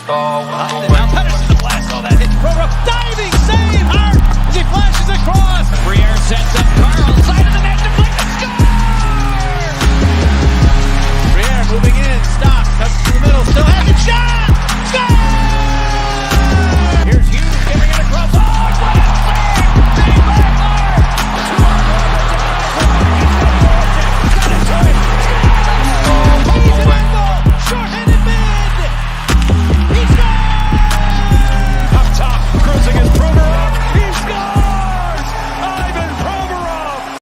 Now Pedersen to blast all that hit. Provo diving save. Hart as he flashes across. Briere sets up Carl. Side of the net. Deflected. Score! Briere moving in. Stops. Cuts to the middle. Still has it. Shot! Score! Here's Hughes giving it across. Oh, what a save! Save by Hart! Short-handed mid! He scores! Up top, cruising is Provorov. He scores! Ivan Provorov!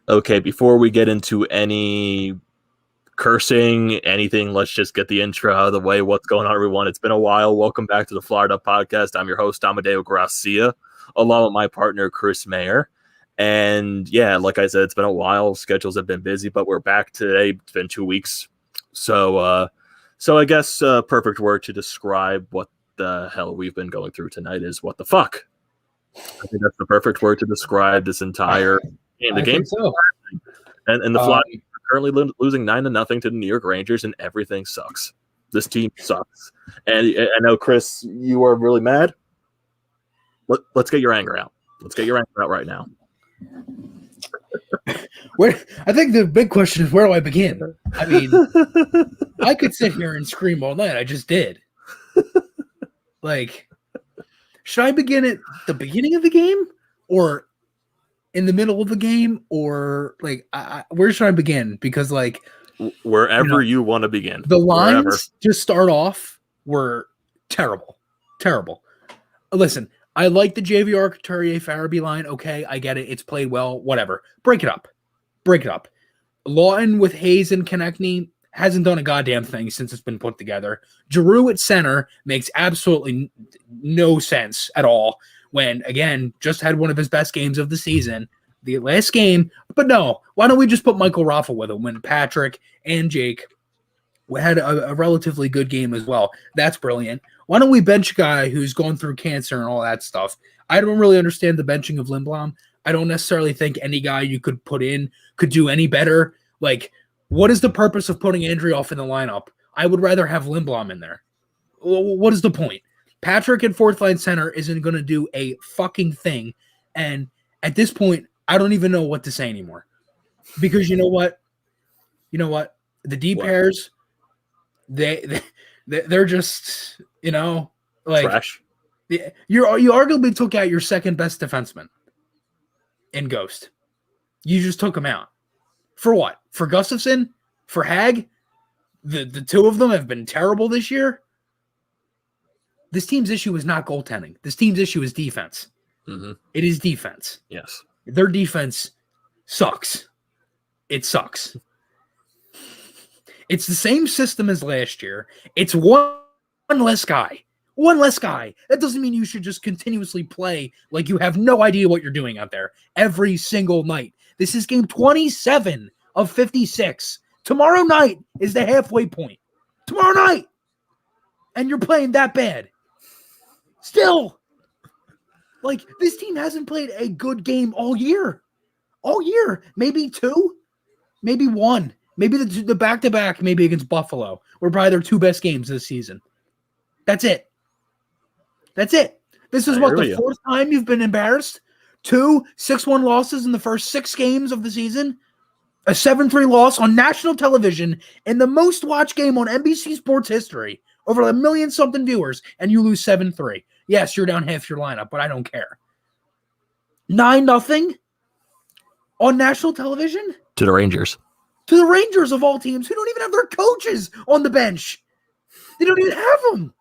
Okay, before we get into any cursing, anything, let's just get the intro out of the way. What's going on, everyone? It's been a while. Welcome back to the Fired Up Podcast. I'm your host, Amedeo and Grassia, along with my partner, Chris Maher. And yeah, like I said, it's been a while. Schedules have been busy, but we're back today. It's been 2 weeks. So I guess perfect word to describe what the hell we've been going through tonight is what the fuck. I think that's the perfect word to describe this entire game. The game, so. and the Flyers are currently losing 9-0 to the New York Rangers, and everything sucks. This team sucks. And I know, Chris, you are really mad. Let's get your anger out. Let's get your anger out right now. I think the big question is, where do I begin? I mean, I could sit here and scream all night. I just did. Like, should I begin at the beginning of the game, or in the middle of the game, or like, where should I begin? Because like, wherever you want to begin. The lines to start off were terrible. Listen, I like the JVR Couturier Farabee line. Okay, I get it. It's played well. Whatever. Break it up. Lawton with Hayes and Konechny hasn't done a goddamn thing since it's been put together. Giroux at center makes absolutely no sense at all when, again, just had one of his best games of the season, the last game. But no, why don't we just put Michael Raffl with him when Patrick and Jake had a relatively good game as well? That's brilliant. Why don't we bench a guy who's going through cancer and all that stuff? I don't really understand the benching of Lindblom. I don't necessarily think any guy you could put in could do any better. Like, what is the purpose of putting Andrioff in the lineup? I would rather have Lindblom in there. What is the point? Patrick at fourth line center isn't going to do a fucking thing. And at this point, I don't even know what to say anymore. Because you know what? The D pairs, they're just, like trash. You arguably took out your second best defenseman in Ghost. You just took him out. For what? For Gustafsson? For Hag? The two of them have been terrible this year. This team's issue is not goaltending. This team's issue is defense. Mm-hmm. It is defense. Yes. Their defense sucks. It sucks. It's the same system as last year. It's one less guy. One less guy. That doesn't mean you should just continuously play like you have no idea what you're doing out there every single night. This is game 27 of 56. Tomorrow night is the halfway point. Tomorrow night. And you're playing that bad. Still. Like, this team hasn't played a good game all year. All year. Maybe two. Maybe one. Maybe the back-to-back, maybe against Buffalo, were probably their two best games this season. That's it. This is the fourth time you've been embarrassed. 2 6-1 losses in the first 6 games of the season. A 7-3 loss on national television in the most watched game on NBC Sports history. Over 1 million-something viewers, and you lose 7-3. Yes, you're down half your lineup, but I don't care. 9-0 on national television? To the Rangers. To the Rangers of all teams, who don't even have their coaches on the bench. They don't even have them.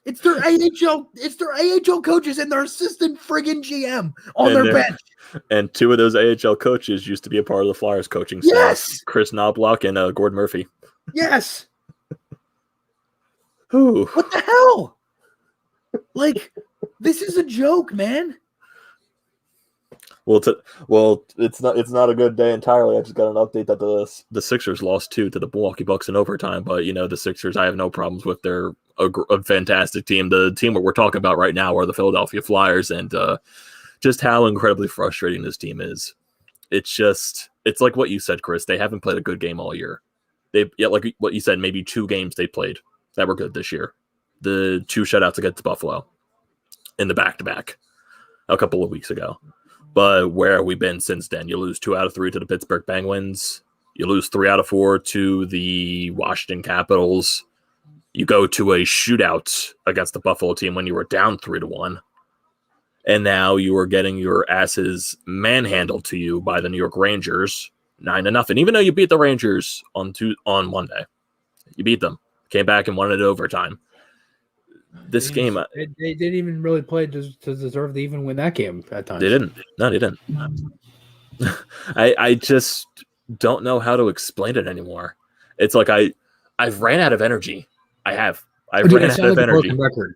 It's their AHL coaches and their assistant friggin' GM on their bench. And 2 of those AHL coaches used to be a part of the Flyers coaching staff. Yes. Chris Knobloch and Gordon Murphy. Yes. Ooh. What the hell? Like, this is a joke, man. Well, it's not a good day entirely. I just got an update that the Sixers lost 2 to the Milwaukee Bucks in overtime. But the Sixers, I have no problems with. They're a fantastic team. The team that we're talking about right now are the Philadelphia Flyers, and just how incredibly frustrating this team is. It's like what you said, Chris. They haven't played a good game all year. Like what you said, maybe 2 games they played. that were good this year. The 2 shutouts against Buffalo in the back-to-back a couple of weeks ago. But where have we been since then? You lose 2 out of 3 to the Pittsburgh Penguins. You lose 3 out of 4 to the Washington Capitals. You go to a shootout against the Buffalo team when you were down 3-1. And now you are getting your asses manhandled to you by the New York Rangers 9-0. Even though you beat the Rangers on Monday, you beat them. Came back and won it overtime. This game, they didn't even really play to deserve to even win that game at times. They didn't. No, they didn't. I just don't know how to explain it anymore. It's like I've ran out of energy. I've ran out of energy. Record.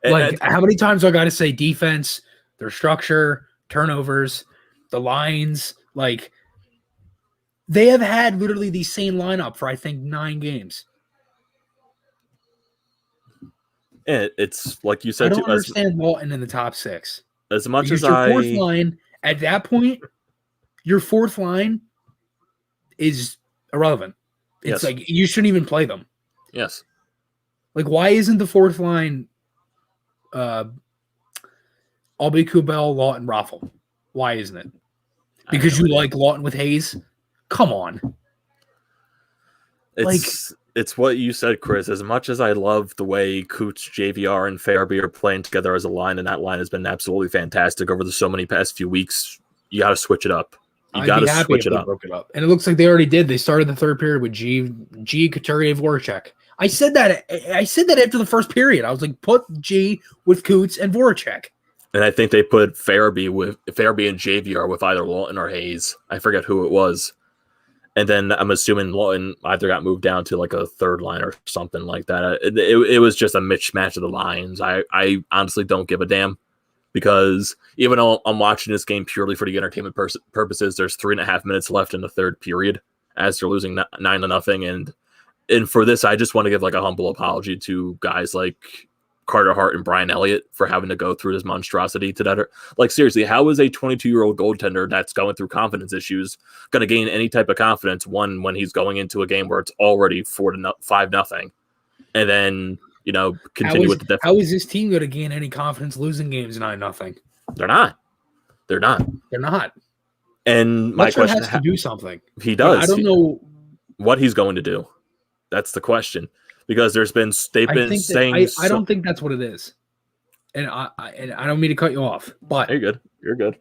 Like, how many times do I got to say defense, their structure, turnovers, the lines? Like, they have had literally the same lineup for, I think, 9 games. It's like you said. I don't understand Walton in the top 6. As much because as your fourth line, at that point, your fourth line is irrelevant. It's like you shouldn't even play them. Yes. Like, why isn't the fourth line Albie Kubel, Lawton, Raffle? Why isn't it? Because you like Lawton with Hayes? Come on. It's what you said, Chris. As much as I love the way Coots, JVR, and Farabee are playing together as a line, and that line has been absolutely fantastic over the so many past few weeks, you got to switch it up. You got to switch it up. And it looks like they already did. They started the third period with G, Couturier, Voracek. I said that after the first period. I was like, put G with Coots and Voracek. And I think they put Farabee and JVR with either Lawton or Hayes. I forget who it was. And then I'm assuming Lawton either got moved down to like a third line or something like that. It was just a mismatch of the lines. I honestly don't give a damn, because even though I'm watching this game purely for the entertainment purposes, there's 3.5 minutes left in the third period as they're losing 9-0. And for this, I just want to give like a humble apology to guys like Carter Hart and Brian Elliott for having to go through this monstrosity to that. Like, seriously, how is a 22-year-old goaltender that's going through confidence issues going to gain any type of confidence when he's going into a game where it's already 5-0, and then continue with the difference? How is this team going to gain any confidence losing games 9-0? They're not. And my question has to do something. He does. I don't know what he's going to do. That's the question. Because they've been saying I don't think that's what it is, and I don't mean to cut you off, but you're good.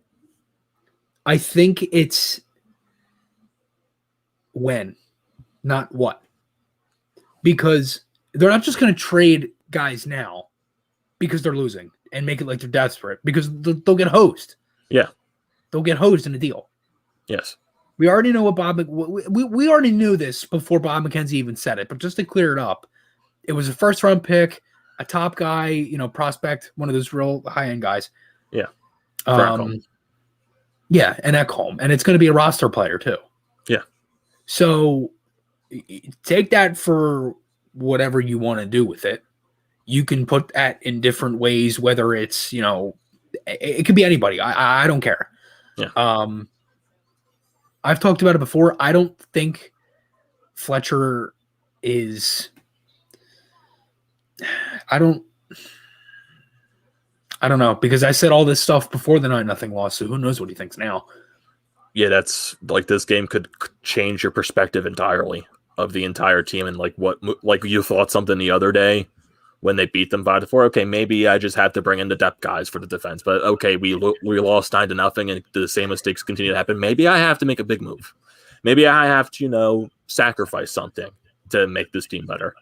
I think it's when, not what, because they're not just going to trade guys now because they're losing and make it like they're desperate, because they'll get hosed. Yeah, they'll get hosed in a deal. Yes. We already know what we already knew this before Bob McKenzie even said it, but just to clear it up, it was a first-round pick, a top guy, prospect, one of those real high-end guys. Yeah. Yeah, and Ekholm. And it's going to be a roster player, too. Yeah. So take that for whatever you want to do with it. You can put that in different ways, whether it's, it could be anybody. I don't care. Yeah. I've talked about it before. I don't think Fletcher is... I don't know, because I said all this stuff before the 9-0 loss, so who knows what he thinks now. Yeah, that's like, this game could change your perspective entirely of the entire team, and like you thought something the other day when they beat them 5-4. Okay, maybe I just have to bring in the depth guys for the defense, but okay, we lost 9-0 and the same mistakes continue to happen. Maybe I have to make a big move. Maybe I have to sacrifice something to make this team better.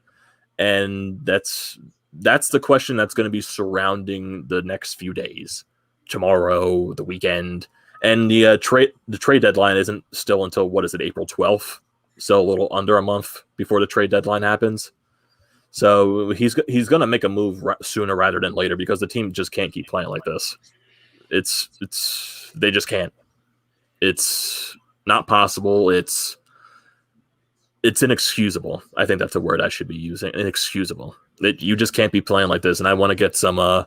And that's the question that's going to be surrounding the next few days, tomorrow, the weekend, and the trade deadline isn't still until, April 12th? So a little under a month before the trade deadline happens. So he's going to make a move sooner rather than later, because the team just can't keep playing like this. They just can't. It's not possible. It's inexcusable. I think that's the word I should be using. Inexcusable. You just can't be playing like this. And I want to get some. I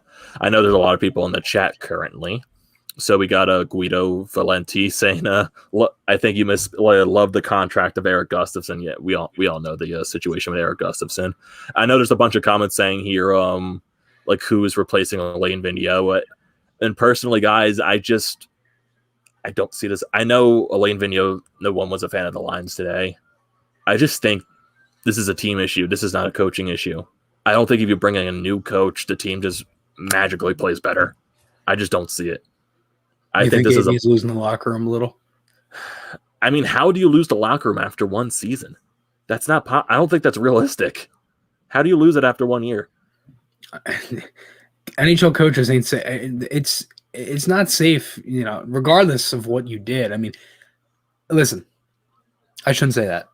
know there's a lot of people in the chat currently So we got a Guido Valenti saying, I think you love the contract of Eric Gustafson. Yeah, we all know the situation with Eric Gustafson. I know there's a bunch of comments saying here, like who is replacing Alain Vigneault. And personally, guys, I don't see this. I know Alain Vigneault, no one was a fan of the lines today. I just think this is a team issue. This is not a coaching issue. I don't think if you bring in a new coach, the team just magically plays better. I just don't see it. I think this is losing the locker room a little. I mean, how do you lose the locker room after one season? That's not. I don't think that's realistic. How do you lose it after 1 year? NHL coaches ain't say it's not safe, regardless of what you did. I mean, listen, I shouldn't say that.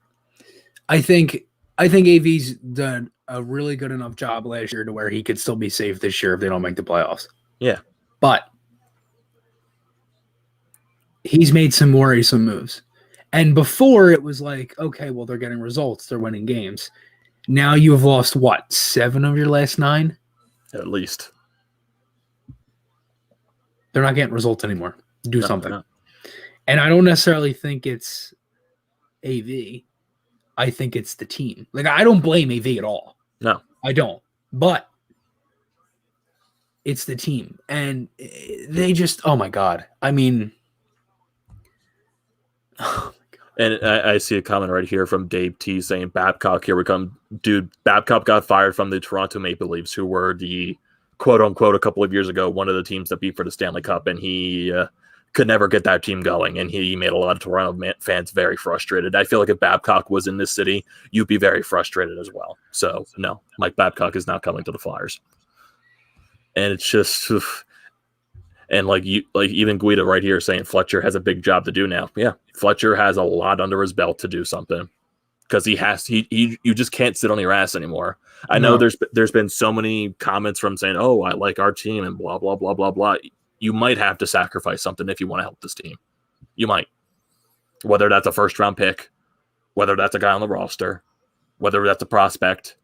I think AV's done a really good enough job last year to where he could still be safe this year if they don't make the playoffs. Yeah, but he's made some worrisome moves. And before it was like, okay, well, they're getting results. They're winning games. Now you have lost, 7 of your last 9? At least. They're not getting results anymore. Do something. No. And I don't necessarily think it's AV. I think it's the team. Like, I don't blame AV at all. No. I don't. But it's the team. And they just, oh, my God. I mean... Oh my God. And I see a comment right here from Dave T saying, Babcock, here we come. Dude, Babcock got fired from the Toronto Maple Leafs, who were the quote-unquote a couple of years ago, one of the teams that beat for the Stanley Cup, and he could never get that team going, and he made a lot of Toronto fans very frustrated. I feel like if Babcock was in this city, you'd be very frustrated as well. So, no, Mike Babcock is not coming to the Flyers. And it's just... And like even Guida right here saying Fletcher has a big job to do now. Yeah, Fletcher has a lot under his belt to do something because you just can't sit on your ass anymore. I know there's been so many comments from saying, oh, I like our team and blah, blah, blah, blah, blah. You might have to sacrifice something if you want to help this team. You might. Whether that's a first round pick, whether that's a guy on the roster, whether that's a prospect,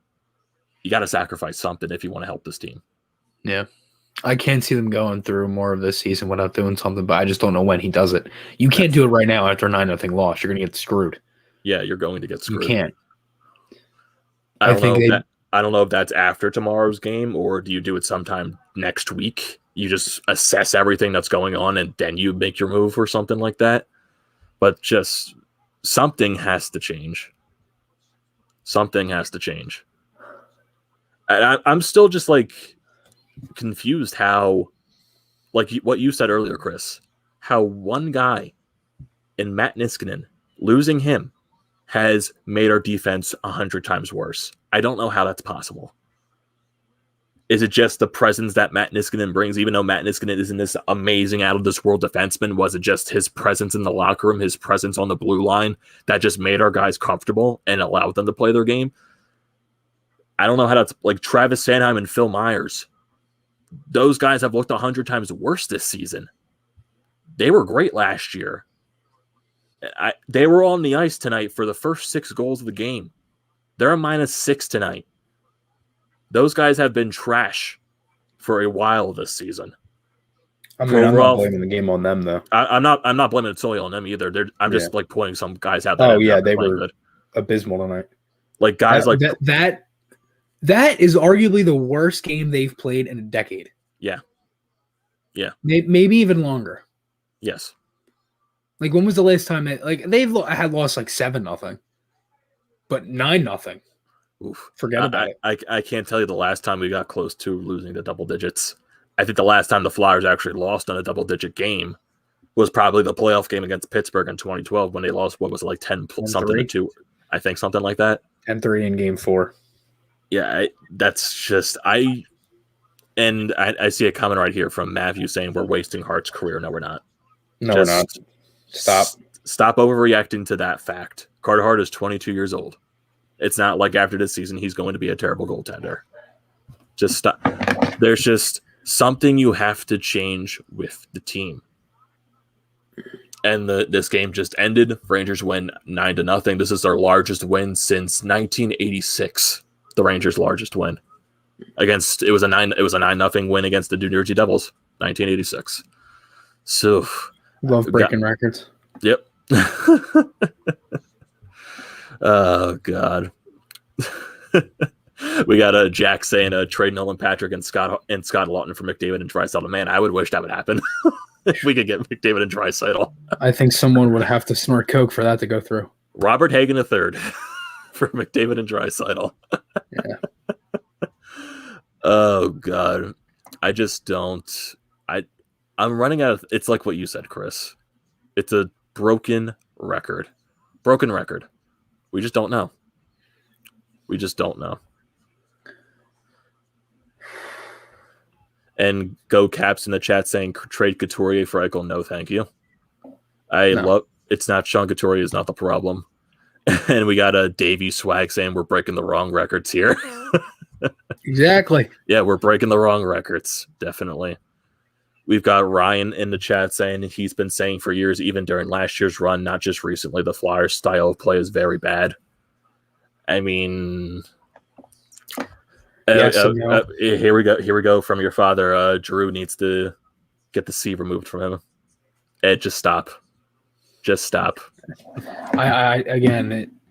you got to sacrifice something if you want to help this team. Yeah. I can't see them going through more of this season without doing something, but I just don't know when he does it. You can't do it right now after a 9-0 loss. You're going to get screwed. Yeah, you're going to get screwed. You can't. I don't know if that's after tomorrow's game, or do you do it sometime next week? You just assess everything that's going on and then you make your move or something like that. But just something has to change. Something has to change. And I'm still just like confused how, like what you said earlier, Chris, how one guy in Matt Niskanen, losing him has made our defense 100 times worse. I don't know how that's possible. Is it just the presence that Matt Niskanen brings, even though Matt Niskanen isn't this amazing out-of-this-world defenseman? Was it just his presence in the locker room, his presence on the blue line that just made our guys comfortable and allowed them to play their game? I don't know how that's like Travis Sanheim and Phil Myers. Those guys have looked 100 times worse this season. They were great last year. They were on the ice tonight for the first 6 goals of the game. They're a -6 tonight. Those guys have been trash for a while this season. I mean, I'm not blaming the game on them, though. I'm not blaming it solely on them either. I'm just like pointing some guys out. Oh yeah, they were abysmal tonight. Like guys that is arguably the worst game they've played in a decade. Yeah. Maybe even longer. Yes. Like when was the last time they've had lost like 7-0, but 9-0. Oof. Forget about it. I can't tell you the last time we got close to losing the double digits. I think the last time the Flyers actually lost on a double-digit game was probably the playoff game against Pittsburgh in 2012 when they lost, what was it, like 10 something to 2? I think something like that. 10-3 in game 4. Yeah, that's just I see a comment right here from Matthew saying we're wasting Hart's career. No, we're not. No, we're not. Stop overreacting to that fact. Carter Hart is 22 years old. It's not like after this season he's going to be a terrible goaltender. Just stop. There's just something you have to change with the team. And this game just ended. Rangers win 9-0. This is their largest win since 1986. The Rangers' largest win it was a 9-0 win against the New Jersey Devils, 1986. So, Love breaking records. Yep. Oh God. We got Jack saying trade Nolan Patrick and Scott Lawton for McDavid and Draisaitl. Man, I would wish that would happen. If we could get McDavid and Draisaitl. I think someone would have to snort coke for that to go through. Robert Hagen III for McDavid and Draisaitl. Yeah. Oh God. I just don't. I'm running out of. It's like what you said, Chris. It's a broken record. Broken record. We just don't know. We just don't know. And Go Caps in the chat saying trade Couturier for Eichel. No, thank you. Love. It's not Sean Couturier is not the problem. And we got a Davey Swag saying we're breaking the wrong records here. Exactly. Yeah, we're breaking the wrong records. Definitely. We've got Ryan in the chat saying he's been saying for years, even during last year's run, not just recently, the Flyers' style of play is very bad. I mean, here we go. Here we go from your father. Drew needs to get the C removed from him. Ed, just stop. Just stop.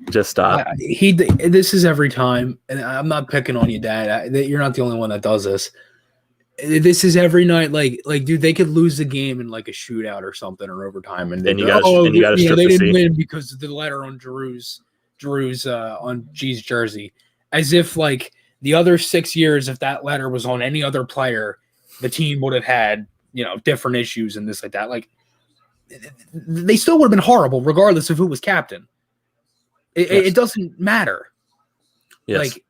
Just stop. This is every time, and I'm not picking on you, Dad. You're not the only one that does this. This is every night. Like, dude, they could lose the game in like a shootout or something or overtime, and you got to strip they the didn't C. win because of the letter on Drew's on G's jersey, as if like the other 6 years, if that letter was on any other player, the team would have had different issues and this like that. Like, they still would have been horrible regardless of who was captain. It doesn't matter. Yes. Like,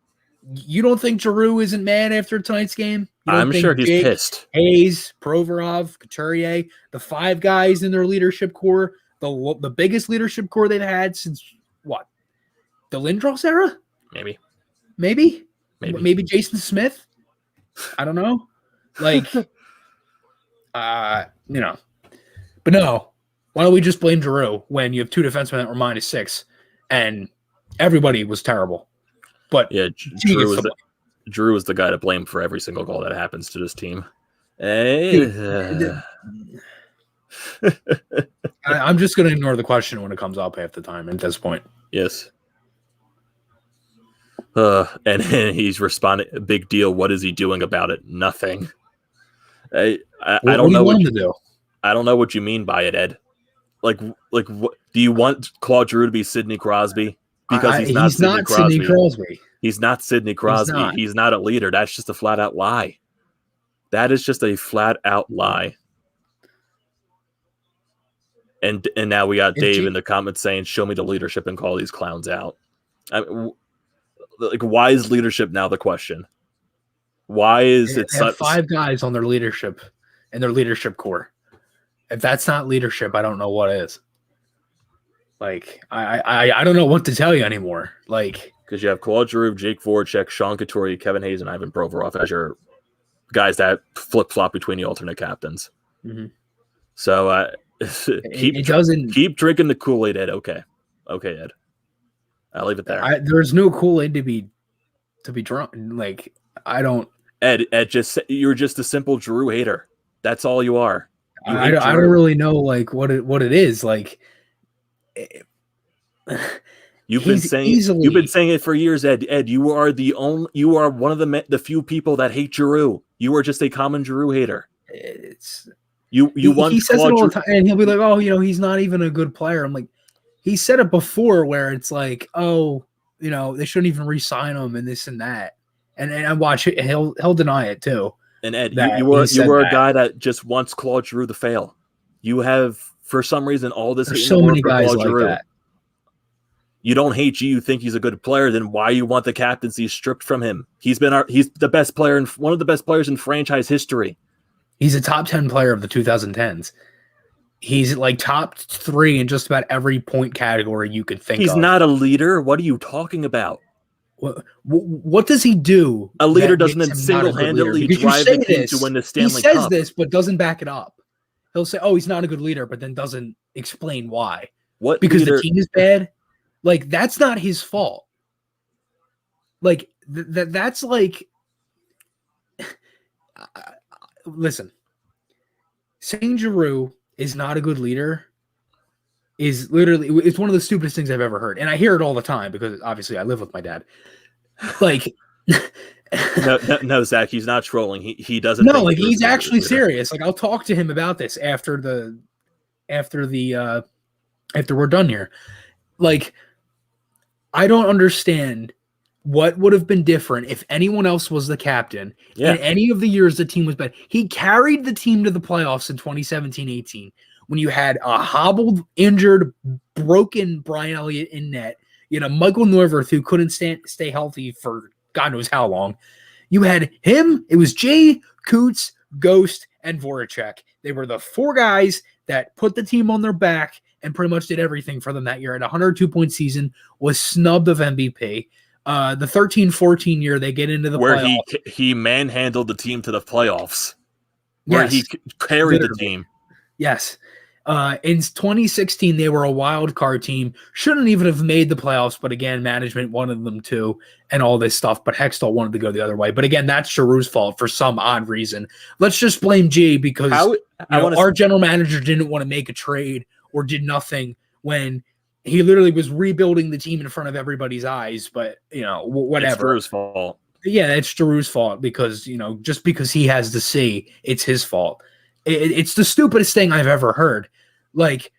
you don't think Giroux isn't mad after tonight's game? I'm sure he's pissed. Hayes, Provorov, Couturier, the 5 guys in their leadership core, the biggest leadership core they've had since what? The Lindros era? Maybe Jason Smith? I don't know. Like, But no. Why don't we just blame Giroux when you have 2 defensemen that were -6 and everybody was terrible? But yeah, Drew is the guy to blame for every single goal that happens to this team. I'm just going to ignore the question when it comes up half the time at this point. Yes. And he's responding, big deal. What is he doing about it? Nothing. I don't know what to do. I don't know what you mean by it, Ed. Like, what, do you want Claude Giroux to be Sidney Crosby? Because he's not Sidney Crosby. He's not Sidney Crosby. He's not a leader. That's just a flat out lie. That is just a flat out lie. And now we got Dave in the comments saying, "Show me the leadership and call these clowns out." Why is leadership now the question? Why is it? They have 5 guys on their leadership and their leadership core. If that's not leadership, I don't know what is. Like, I don't know what to tell you anymore. Like, because you have Claude Giroux, Jake Voracek, Sean Couturier, Kevin Hayes, and Ivan Provorov as your guys that flip flop between the alternate captains. Mm-hmm. So keep drinking the Kool-Aid, Ed. Okay, Ed. I'll leave it there. There's no Kool-Aid to be drunk. Like, I don't. Ed, you're just a simple Giroux hater. That's all you are. I don't really know like what it is like. You've been saying it for years, Ed. Ed, you are one of the few people that hate Giroux. You are just a common Giroux hater. He says it all the time, and he'll be like, "Oh, he's not even a good player." I'm like, he said it before, where it's like, "Oh, they shouldn't even re-sign him and this and that." And I watch it, and he'll deny it too. And Ed, you were a guy that just wants Claude Giroux to fail. You have, for some reason, all this. There's so many guys like that. You don't hate G. You think he's a good player. Then why you want the captaincy stripped from him? He's the best player and one of the best players in franchise history. He's a top 10 player of the 2010s. He's like top 3 in just about every point category you could think of. He's not a leader. What are you talking about? What does he do? A leader doesn't single-handedly drive the team to win the Stanley Cup. He says this, but doesn't back it up. He'll say, "Oh, he's not a good leader," but then doesn't explain why. What? Because the team is bad. Like, that's not his fault. Like, that's like, listen. saying Giroux is not a good leader is literally, it's one of the stupidest things I've ever heard. And I hear it all the time because obviously I live with my dad. Like, no, Zach, he's not trolling. He doesn't. No, think like Giroux's he's a good actually leader. serious. Like I'll talk to him about this after we're done here. Like, I don't understand what would have been different if anyone else was the captain in any of the years the team was bad. He carried the team to the playoffs in 2017-18 when you had a hobbled, injured, broken Brian Elliott in net. You know, Michael Neuwirth, who couldn't stay healthy for God knows how long. You had him. It was Jay, Coots, Ghost, and Voracek. They were the four guys that put the team on their back and pretty much did everything for them that year. At a 102-point season, was snubbed of MVP. The 13-14 year, they get into the playoffs. He manhandled the team to the playoffs. Where he carried the team. Yes. In 2016, they were a wild card team. Shouldn't even have made the playoffs, but again, management wanted them to, and all this stuff. But Hextall wanted to go the other way. But again, that's Giroux's fault for some odd reason. Let's just blame G because our general manager didn't want to make a trade or did nothing when he literally was rebuilding the team in front of everybody's eyes. But whatever. It's Giroux's fault. Yeah, it's Giroux's fault because just because he has the C, it's his fault. It's the stupidest thing I've ever heard. Like,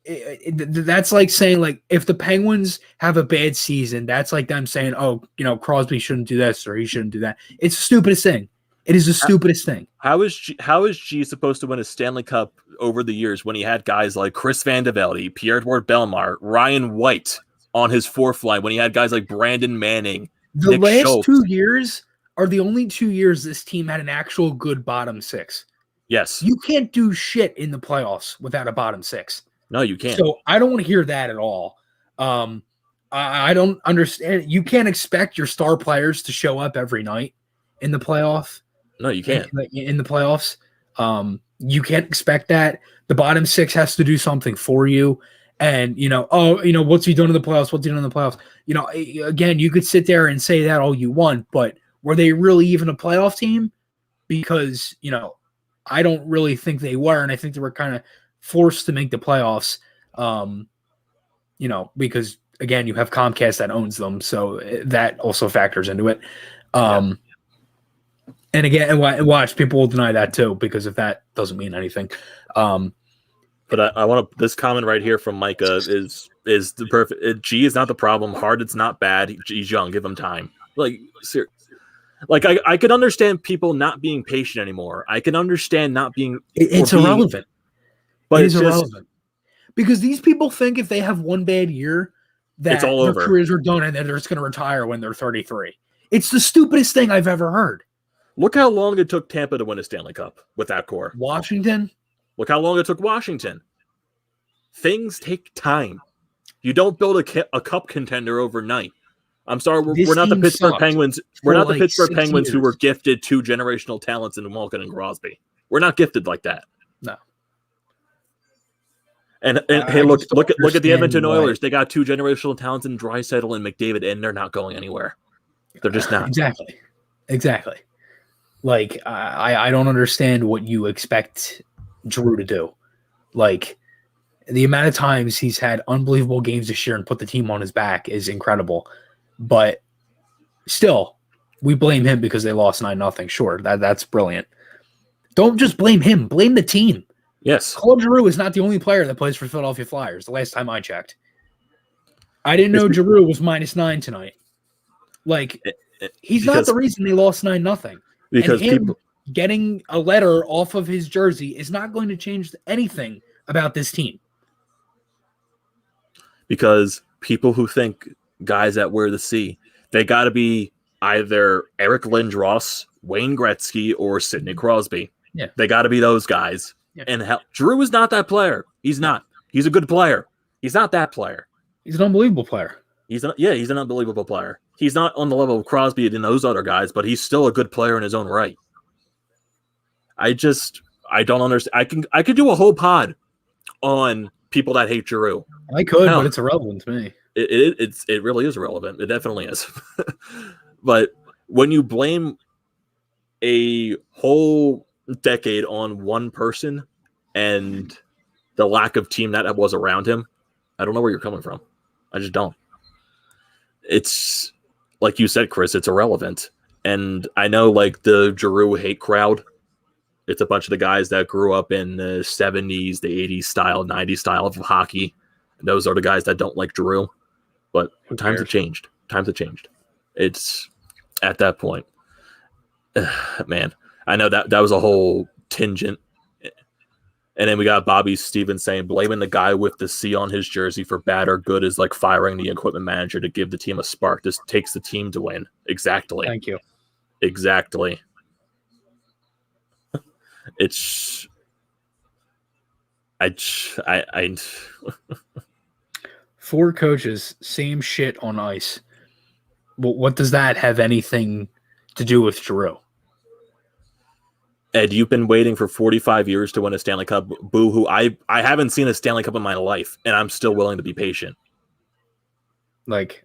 that's like saying, like, if the Penguins have a bad season, that's like them saying, oh, Crosby shouldn't do this or he shouldn't do that. It's the stupidest thing. It is the stupidest thing. How is G supposed to win a Stanley Cup over the years when he had guys like Chris Van de Velde, Pierre-Edouard Bellemare, Ryan White on his fourth line, when he had guys like Brandon Manning, The Nick last Schultz? 2 years are the only 2 years this team had an actual good bottom six. Yes. You can't do shit in the playoffs without a bottom six. No, you can't. So I don't want to hear that at all. I don't understand. You can't expect your star players to show up every night in the playoff. No, you can't. In the playoffs. You can't expect that. The bottom six has to do something for you. And, what's he done in the playoffs? What's he done in the playoffs? Again, you could sit there and say that all you want, but were they really even a playoff team? Because, I don't really think they were, and I think they were kind of forced to make the playoffs, because, again, you have Comcast that owns them, so that also factors into it. And again, and watch, people will deny that too, because if that doesn't mean anything. But I want to. This comment right here from Micah is the perfect. G is not the problem. Hart, it's not bad. He's young. Give him time. Like I could understand people not being patient anymore. I can understand not being. It's irrelevant. But it's irrelevant because these people think if they have one bad year, that it's all their over. Careers are done and then they're just going to retire when they're 33. It's the stupidest thing I've ever heard. Look how long it took Tampa to win a Stanley Cup with that core. Washington. Look how long it took Washington. Things take time. You don't build a cup contender overnight. I'm sorry, we're not the Pittsburgh Penguins. We're not the Pittsburgh Penguins who were gifted two generational talents in Malkin and Crosby. We're not gifted like that. No. And hey, look at the Edmonton Oilers. They got two generational talents in Draisaitl and McDavid, and they're not going anywhere. They're just not. Exactly. Like I don't understand what you expect Giroux to do. Like the amount of times he's had unbelievable games this year and put the team on his back is incredible. But still, we blame him because they lost 9-0. Sure, that's brilliant. Don't just blame him. Blame the team. Yes. Claude Giroux is not the only player that plays for Philadelphia Flyers, the last time I checked. I didn't know Giroux was -9 tonight. Like, he's not the reason they lost 9-0. Because and him people getting a letter off of his jersey is not going to change anything about this team. Because people who think guys that wear the C, they got to be either Eric Lindros, Wayne Gretzky, or Sidney Crosby. Yeah. They got to be those guys. Yeah. And Giroux is not that player. He's not. He's a good player. He's not that player. He's an unbelievable player. He's an unbelievable player. He's not on the level of Crosby and those other guys, but he's still a good player in his own right. I don't understand. I could do a whole pod on people that hate Giroux. I could, but it's irrelevant to me. It really is irrelevant. It definitely is. But when you blame a whole decade on one person and the lack of team that was around him, I don't know where you're coming from. I just don't. It's like you said, Chris, it's irrelevant. And I know like the Giroux hate crowd, it's a bunch of the guys that grew up in the 70s, the 80s style, 90s style of hockey. And those are the guys that don't like Giroux. But times have changed. It's at that point. Man, I know that was a whole tangent. And then we got Bobby Stevens saying blaming the guy with the C on his jersey for bad or good is like firing the equipment manager to give the team a spark. This takes the team to win. Exactly. Thank you. Exactly. It's I 4 coaches, same shit on ice. Well, what does that have anything to do with Giroux? Ed, you've been waiting for 45 years to win a Stanley Cup. Boo-hoo. I haven't seen a Stanley Cup in my life, and I'm still willing to be patient. Like,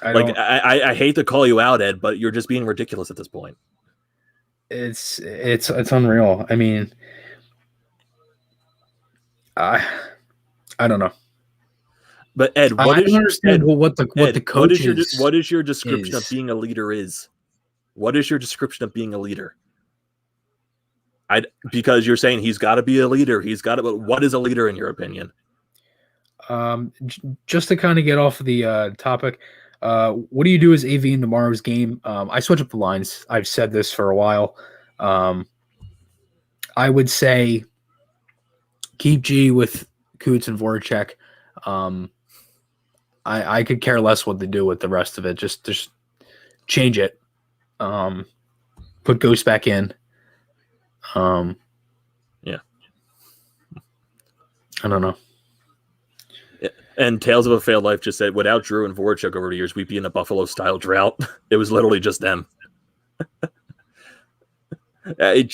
I hate to call you out, Ed, but you're just being ridiculous at this point. It's unreal. I mean, I don't know. But Ed, I don't understand what the coach what is your description of being a leader is? What is your description of being a leader? Because you're saying he's got to be a leader. But what is a leader in your opinion? Just to kind of get off of the topic, what do you do as AV in tomorrow's game? I switch up the lines. I've said this for a while. I would say keep G with Coots and Voracek. I could care less what they do with the rest of it. Just change it. Put Ghost back in. Yeah. I don't know. And Tales of a Failed Life just said, without Drew and Voracek over the years, we'd be in a Buffalo-style drought. It was literally just them. My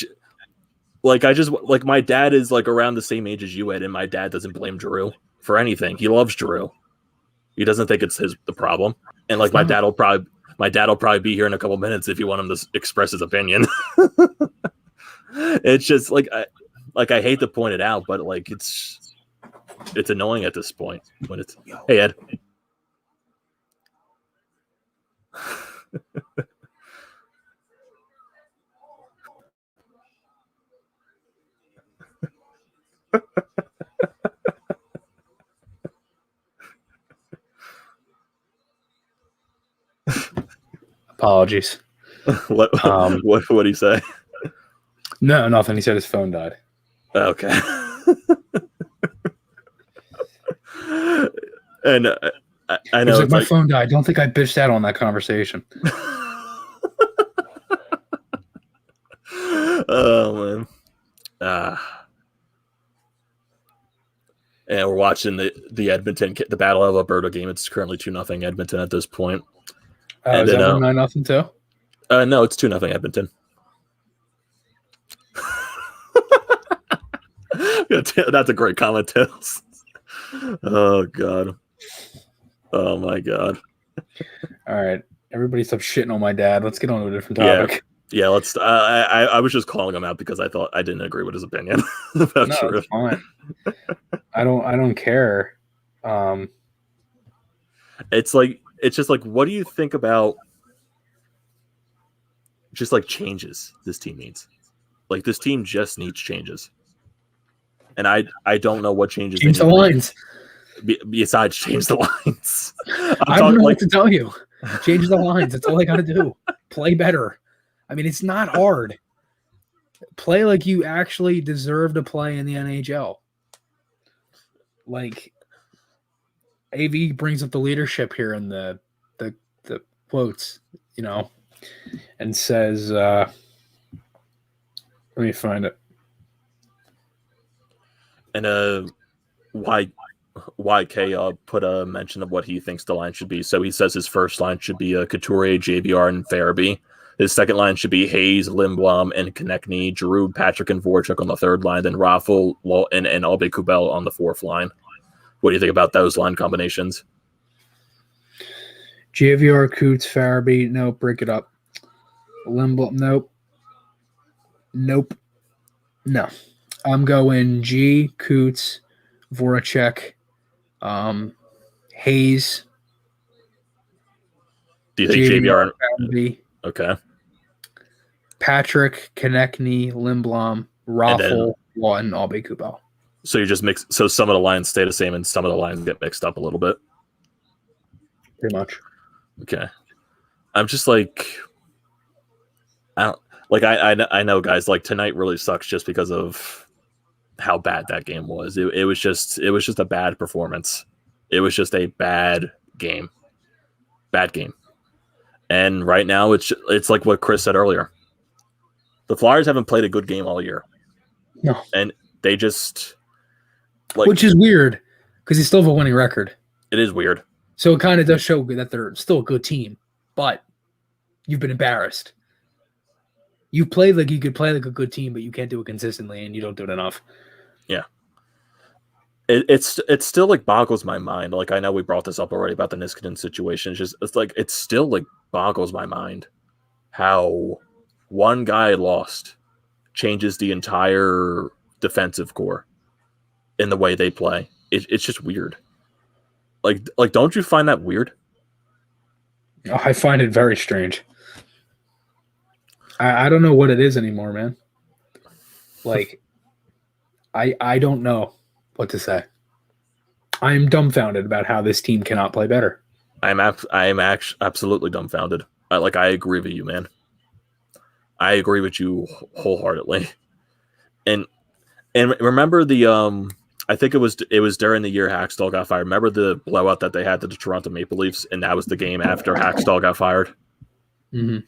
dad is like around the same age as you, Ed, and my dad doesn't blame Drew for anything. He loves Drew. He doesn't think it's the problem. And like my dad will probably be here in a couple minutes if you want him to express his opinion. It's just like I hate to point it out, but like it's annoying at this point when it's hey Ed. Apologies. What did he say? No, nothing. He said his phone died. Okay. And I know like my phone died. Don't think I bitched out on that conversation. Oh man. And we're watching the Edmonton, the Battle of Alberta game. It's currently 2-0 Edmonton at this point. And is that 9-0 too? No, it's 2-0 Edmonton. That's a great comment, Tails. Oh god. Oh my god. All right, everybody stop shitting on my dad. Let's get on to a different topic. Yeah. Let's. I was just calling him out because I thought I didn't agree with his opinion. About no, Drew. it's fine. I don't care. It's just like, what do you think about just like changes this team needs? Like this team just needs changes, and I don't know what changes. Change the lines. Besides change the lines. I don't know what to tell you. Change the lines. That's all I got to do. Play better. I mean, it's not hard. Play like you actually deserve to play in the NHL. Like, AV brings up the leadership here in the quotes, and says, let me find it. And YK put a mention of what he thinks the line should be. So he says his first line should be Couturier, JVR, and Farabee. His second line should be Hayes, Lindblom, and Konechny, Giroux, Patrick, and Voracek on the third line, then Raffl, and Albe Kubel on the fourth line. What do you think about those line combinations? JVR, Coots, Farabee, nope, break it up. Lindblom, nope. No. I'm going G, Coots, Voracek, Hayes. Do you think JVR? Family, Okay. Patrick, Konechny, Lindblom, Raffle, Lawton, Albay, Kubel. So you just mix. So some of the lines stay the same, and some of the lines get mixed up a little bit. Pretty much. Okay. I'm just like, I know, guys. Like tonight really sucks just because of how bad that game was. It was just a bad performance. It was just a bad game. Bad game. And right now it's like what Chris said earlier. The Flyers haven't played a good game all year. No. And they just which is weird because they still have a winning record. It is weird. So it kind of does show that they're still a good team, but you've been embarrassed. You played like you could play like a good team, but you can't do it consistently, and you don't do it enough. Yeah. It's still like boggles my mind. Like I know we brought this up already about the Niskanen situation. It still like boggles my mind how one guy lost changes the entire defensive core in the way they play. It's just weird. Like don't you find that weird? I find it very strange. I don't know what it is anymore, man. Like I don't know what to say. I am dumbfounded about how this team cannot play better. I am absolutely dumbfounded. I agree with you, man. I agree with you wholeheartedly. And remember the I think it was during the year Hackstall got fired. Remember the blowout that they had to the Toronto Maple Leafs, and that was the game after Hackstall got fired. Mm-hmm.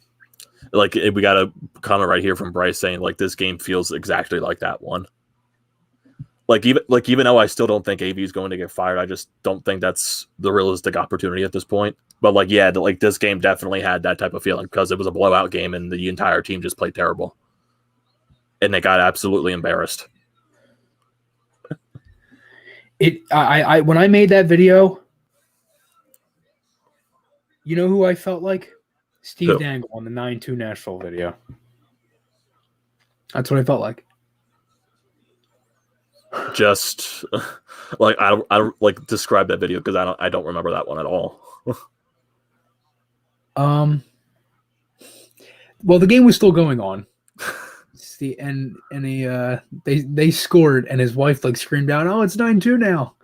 Like we got a comment right here from Bryce saying like this game feels exactly like that one. Even though I still don't think AV is going to get fired, I just don't think that's the realistic opportunity at this point. But this game definitely had that type of feeling because it was a blowout game and the entire team just played terrible, and they got absolutely embarrassed. I when I made that video, you know who I felt like? Steve Dangle on the 9-2 Nashville video. That's what I felt like. Just like I don't like describe that video because I don't remember that one at all. Well, the game was still going on. They scored and his wife like screamed out, "Oh, it's 9-2 now."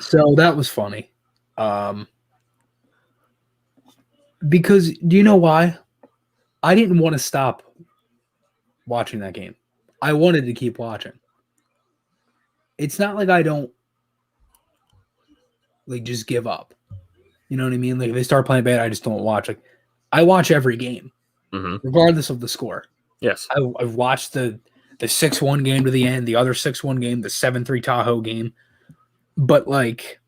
So that was funny. Because do you know why? I didn't want to stop watching that game. I wanted to keep watching. It's not like I don't like just give up. You know what I mean? Like if they start playing bad, I just don't watch. Like I watch every game, regardless of the score. Yes, I've watched the 6-1 game to the end, the other 6-1 game, the 7-3 Tahoe game. But like,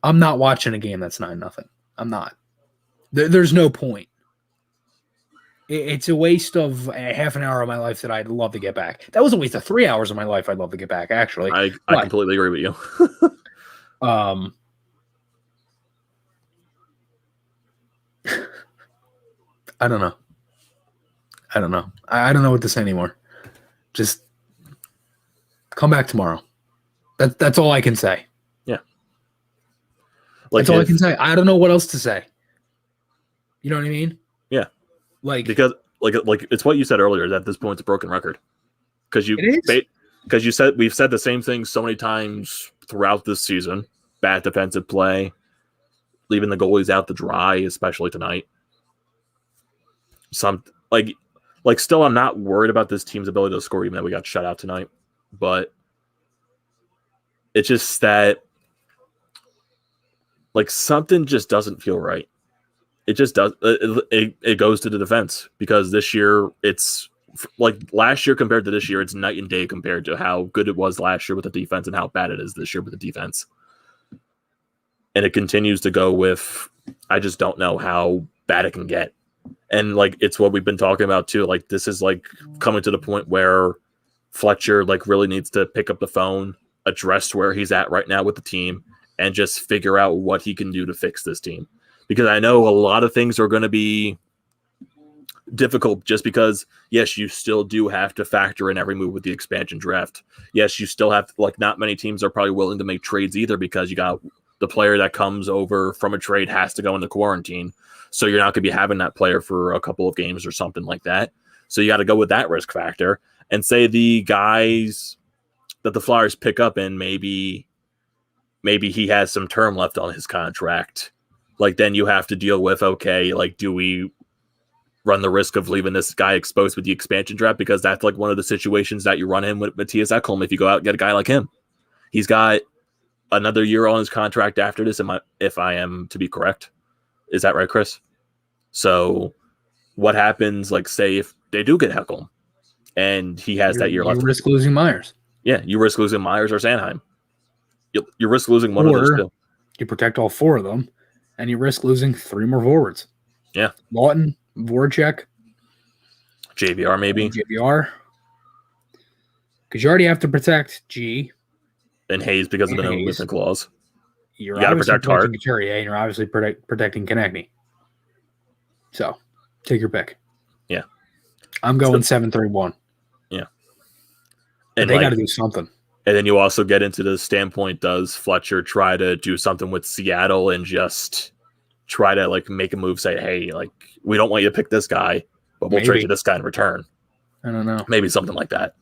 I'm not watching a game that's 9-0. I'm not. There's no point. It's a waste of a half an hour of my life that I'd love to get back. That was a waste of 3 hours of my life I'd love to get back, actually. I completely agree with you. I don't know. I don't know what to say anymore. Just come back tomorrow. That's all I can say. Yeah. That's all I can say. I don't know what else to say. You know what I mean? Yeah. Because it's what you said earlier that at this point it's a broken record. Because you said we've said the same thing so many times throughout this season. Bad defensive play, leaving the goalies out to dry, especially tonight. Still I'm not worried about this team's ability to score even though we got shut out tonight. But it's just that something just doesn't feel right. It just does. It goes to the defense because this year it's last year compared to this year, it's night and day compared to how good it was last year with the defense and how bad it is this year with the defense. And it continues to go with, I just don't know how bad it can get. And it's what we've been talking about too. This is coming to the point where Fletcher really needs to pick up the phone, address where he's at right now with the team, and just figure out what he can do to fix this team. Because I know a lot of things are going to be difficult just because, yes, you still do have to factor in every move with the expansion draft. Yes, you still have to, like, not many teams are probably willing to make trades either because you got the player that comes over from a trade has to go into quarantine. So you're not going to be having that player for a couple of games or something like that. So you got to go with that risk factor and say the guys that the Flyers pick up and maybe he has some term left on his contract. Like, then you have to deal with, okay, like, do we run the risk of leaving this guy exposed with the expansion draft? Because that's like one of the situations that you run in with Matthias Ekholm. If you go out and get a guy like him, he's got another year on his contract after this. If I am to be correct, is that right, Chris? So what happens, like, say if they do get Ekholm and he has that year left? You risk losing Myers. Yeah, you risk losing Myers or Sanheim. You risk losing one of those two. You protect all 4 of them, and you risk losing 3 more forwards. Yeah. Lawton, Voracek, JVR maybe. JVR. Because you already have to protect G. And Hayes because of the no movement clause. You got to protect Hart. Couturier, and you're obviously protecting Konechny. So, take your pick. Yeah. I'm going 7-3-1. Yeah. And they got to do something. And then you also get into the standpoint, does Fletcher try to do something with Seattle and just try to, like, make a move, say, hey, like, we don't want you to pick this guy, but we'll trade you this guy in return. I don't know. Maybe something like that.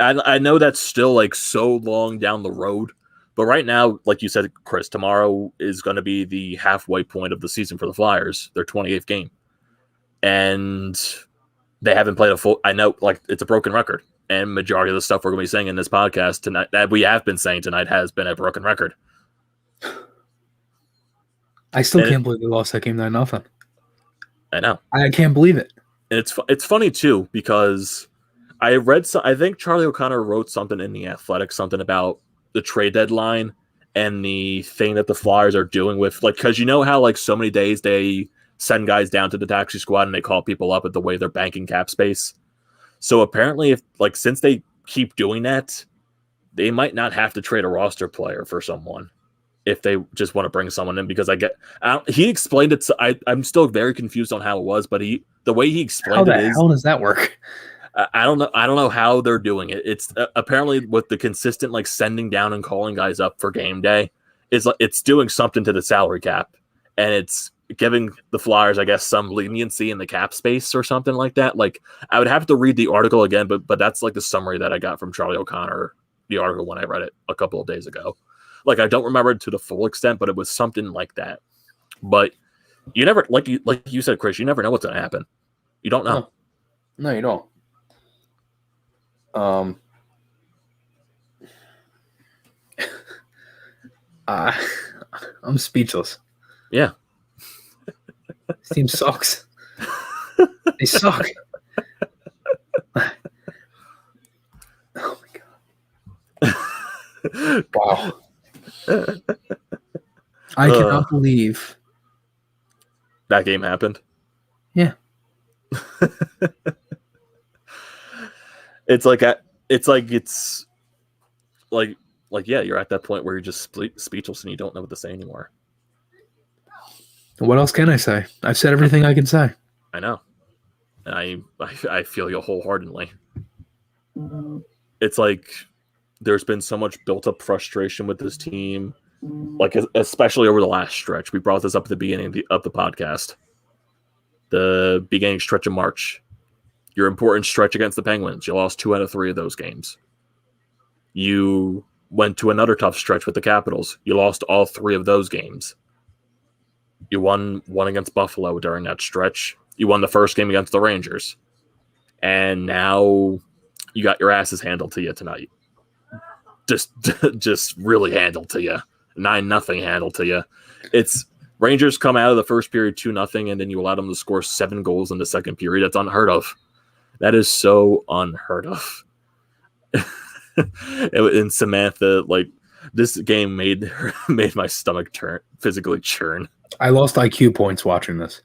I know that's still, like, so long down the road, but right now, like you said, Chris, tomorrow is going to be the halfway point of the season for the Flyers, their 28th game. And they haven't played a full, I know, like, it's a broken record. And majority of the stuff we're going to be saying in this podcast tonight, that we have been saying tonight, has been a broken record. I still can't believe they lost that game 9-0. I know. I can't believe it. And it's funny too, because I think Charlie O'Connor wrote something in The Athletic, something about the trade deadline and the thing that the Flyers are doing with, like, because you know how, like, so many days they send guys down to the taxi squad and they call people up at the way they're banking cap space. So apparently, since they keep doing that, they might not have to trade a roster player for someone if they just want to bring someone in. Because he explained it. I'm still very confused on how it was, but the way he explained it is, how does that work? I don't know how they're doing it. It's apparently with the consistent, like, sending down and calling guys up for game day, it's doing something to the salary cap, and it's giving the Flyers, I guess, some leniency in the cap space or something like that. Like, I would have to read the article again, but that's, like, the summary that I got from Charlie O'Connor, the article, when I read it a couple of days ago. Like, I don't remember it to the full extent, but it was something like that. But you never, like you said, Chris, you never know what's going to happen. You don't know. No, you don't. I'm speechless. Yeah. This team sucks. They suck. Oh my god. Wow. I cannot believe that game happened. Yeah. It's like yeah, you're at that point where you're just speechless and you don't know what to say anymore. What else can I say? I've said everything I can say. I know. And I feel you wholeheartedly. It's like there's been so much built up frustration with this team, like, especially over the last stretch. We brought this up at the beginning of the podcast. The beginning stretch of March. Your important stretch against the Penguins. You lost 2 out of 3 of those games. You went to another tough stretch with the Capitals. You lost all 3 of those games. You won one against Buffalo during that stretch. You won the first game against the Rangers. And now you got your asses handled to you tonight. Just really handled to you. 9-0 handled to you. It's Rangers come out of the first period 2-0, and then you allow them to score 7 goals in the second period. That's unheard of. That is so unheard of. And Samantha, like, this game made my stomach physically churn. I lost IQ points watching this.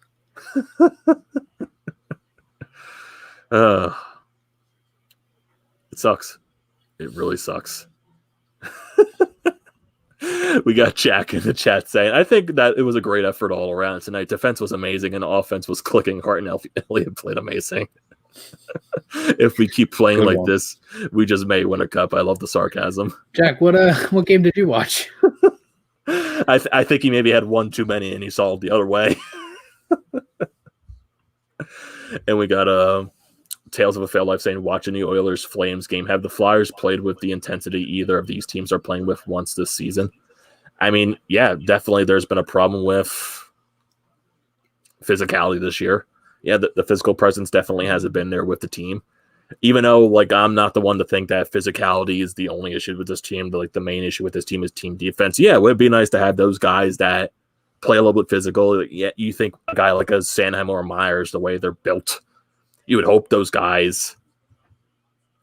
It sucks. It really sucks. We got Jack in the chat saying, I think that it was a great effort all around tonight. Defense was amazing and offense was clicking. Hart and Elliott played amazing. If we keep playing Good like one. this, we just may win a cup. I love the sarcasm. Jack, what game did you watch? I think he maybe had one too many and he saw it the other way. And we got Tales of a Failed Life saying, watching the Oilers Flames game. Have the Flyers played with the intensity either of these teams are playing with once this season? I mean, yeah, definitely there's been a problem with physicality this year. Yeah, the physical presence definitely hasn't been there with the team. Even though, like, I'm not the one to think that physicality is the only issue with this team. Like, the main issue with this team is team defense. Yeah, it would be nice to have those guys that play a little bit physical. Yeah, you think a guy like a Sanheim or a Myers, the way they're built, you would hope those guys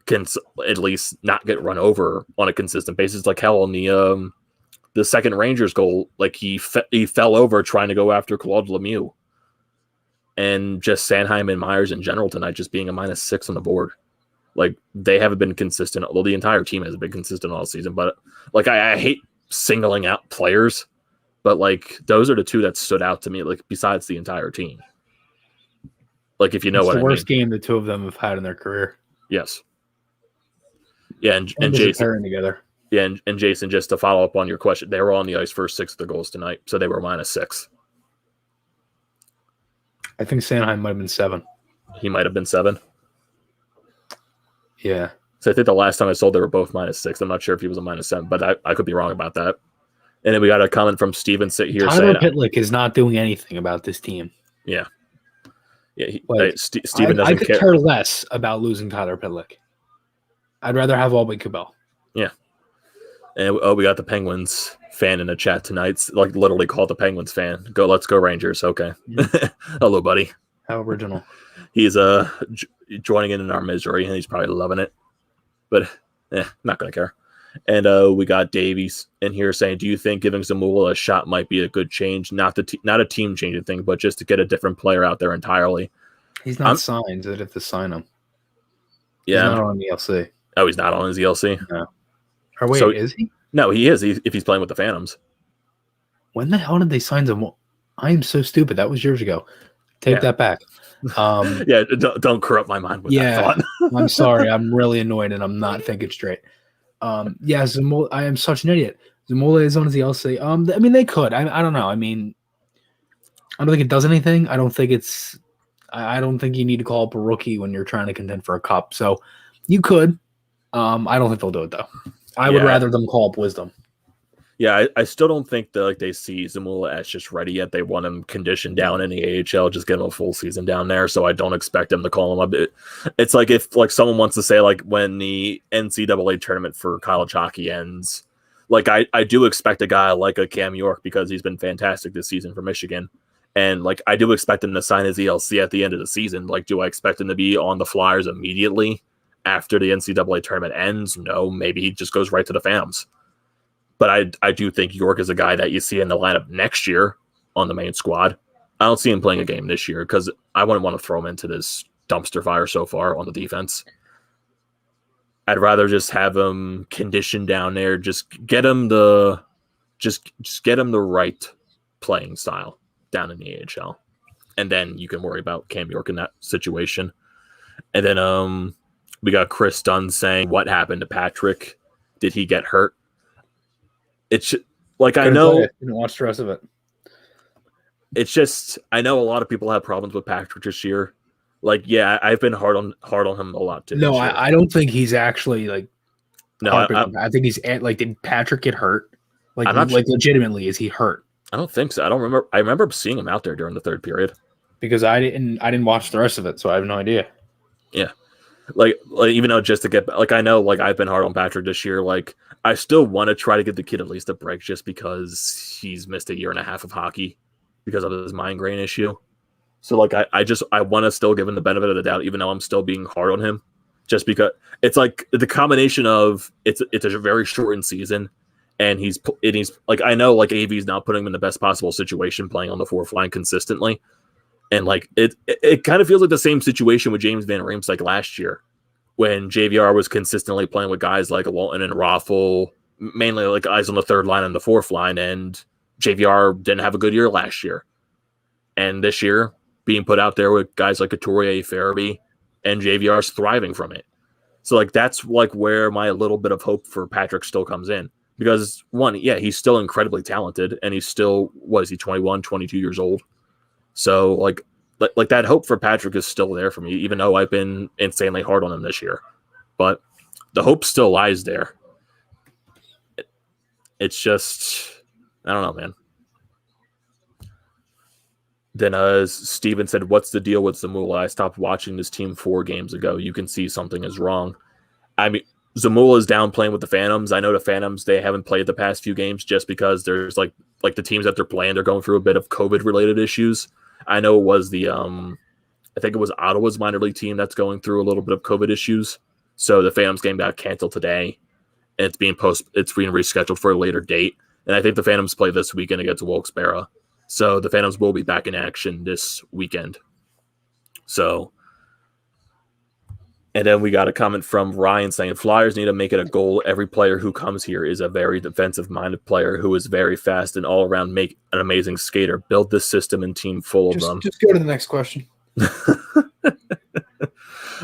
can at least not get run over on a consistent basis. Like, hell, on the second Rangers goal, like, he fell over trying to go after Claude Lemieux. And just Sanheim and Myers in general tonight just being a -6 on the board. Like, they haven't been consistent. Well, the entire team hasn't been consistent all season. But, like, I hate singling out players. But, like, those are the two that stood out to me, like, besides the entire team. Like, if you know It's what I mean. the worst game the two of them have had in their career. Yes. Yeah, and just Jason. pairing together. Yeah, and Jason, just to follow up on your question, they were on the ice for 6 of the goals tonight. So they were -6. I think Sanheim might have been 7. He might have been 7. Yeah. So I think the last time I saw they were both -6. I'm not sure if he was a -7, but I could be wrong about that. And then we got a comment from Steven sit here Tyler saying, Pitlick is not doing anything about this team. yeah, Like, Steven I doesn't could care. care less about losing Tyler Pitlick. I'd rather have Albert Cabell. Yeah. And we got the Penguins fan in the chat tonight. It's like literally called the Penguins fan. Let's go Rangers. Okay. Hello, buddy. How original. He's joining in our misery, and he's probably loving it. But not gonna care. And we got Davies in here saying, "Do you think giving Zamula a shot might be a good change? Not a team changing thing, but just to get a different player out there entirely." He's not signed. They'd have to sign him. Yeah. He's not on the ELC. Oh, he's not on his ELC. No. Or wait, So- is he? No, he is. If he's playing with the Phantoms. When the hell did they sign Zamula? I am so stupid. That was years ago. Take that back. Yeah, don't corrupt my mind with that thought. I'm sorry. I'm really annoyed and I'm not thinking straight. Yeah, Zamula, I am such an idiot. Zamula is on his ELC. I mean, they could. I don't know. I mean, I don't think it does anything. I don't think it's. I don't think you need to call up a rookie when you're trying to contend for a cup. So you could. I don't think they'll do it though. I would rather them call up Wisdom. Yeah, I still don't think that they see Zamula as just ready yet. They want him conditioned down in the AHL, just get him a full season down there. So I don't expect them to call him up. It's like if someone wants to say when the NCAA tournament for college hockey ends, I do expect a guy like a Cam York because he's been fantastic this season for Michigan. And I do expect him to sign his ELC at the end of the season. Do I expect him to be on the Flyers immediately after the NCAA tournament ends? No, maybe he just goes right to the Phantoms. But I do think York is a guy that you see in the lineup next year on the main squad. I don't see him playing a game this year because I wouldn't want to throw him into this dumpster fire so far on the defense. I'd rather just have him conditioned down there. Just get him the right playing style down in the AHL, and then you can worry about Cam York in that situation. And then we got Chris Dunn saying, "What happened to Patrick? Did he get hurt?" It's I know I didn't watch the rest of it. It's just I know a lot of people have problems with Patrick this year. I've been hard on him a lot too. No, I don't think he's actually no. I think he's did Patrick get hurt? Legitimately, is he hurt? I don't think so. I don't remember. I remember seeing him out there during the third period Because I didn't watch the rest of it, so I have no idea. Yeah, even though just to get I know I've been hard on Patrick this year. I still want to try to give the kid at least a break just because he's missed a year and a half of hockey because of his migraine issue. So I want to still give him the benefit of the doubt, even though I'm still being hard on him, just because it's the combination of it's a very shortened season, and he's I know AV's not putting him in the best possible situation playing on the fourth line consistently, and it kind of feels like the same situation with James Van Riemsdyk last year when JVR was consistently playing with guys like Walton and Raffle mainly like guys on the third line and the fourth line, and JVR didn't have a good year last year. And this year, being put out there with guys like Couturier, Farabee, and JVR is thriving from it. So, like, that's, like, where my little bit of hope for Patrick still comes in. Because, one, yeah, he's still incredibly talented, and he's still, 21, 22 years old. So, like that hope for Patrick is still there for me, even though I've been insanely hard on him this year. But the hope still lies there. It's just, I don't know, man. Then Steven said, what's the deal with Zamula? I stopped watching this team 4 games ago. You can see something is wrong. I mean, Zamula is down playing with the Phantoms. I know the Phantoms, they haven't played the past few games just because there's like the teams that they're playing, they're going through a bit of COVID-related issues. I know it was I think it was Ottawa's minor league team that's going through a little bit of COVID issues. So the Phantoms game got canceled today, and it's being rescheduled for a later date. And I think the Phantoms play this weekend against Wilkes-Barre. So the Phantoms will be back in action this weekend. So, and then we got a comment from Ryan saying, Flyers need to make it a goal. Every player who comes here is a very defensive-minded player who is very fast and all-around make an amazing skater. Build this system and team full of them. Just go to the next question.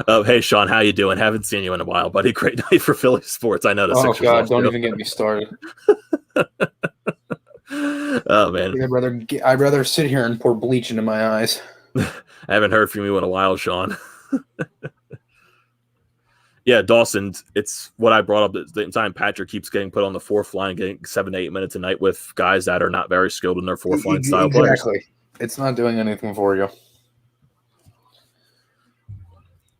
Hey, Sean, how you doing? Haven't seen you in a while, buddy. Great night for Philly sports. I know the Sixers. Oh, God, don't even get me started. Oh, man. I'd rather sit here and pour bleach into my eyes. I haven't heard from you in a while, Sean. Yeah, Dawson, it's what I brought up. The time Patrick keeps getting put on the fourth line, getting 7 to 8 minutes a night with guys that are not very skilled in their fourth line style players. Exactly. It's not doing anything for you.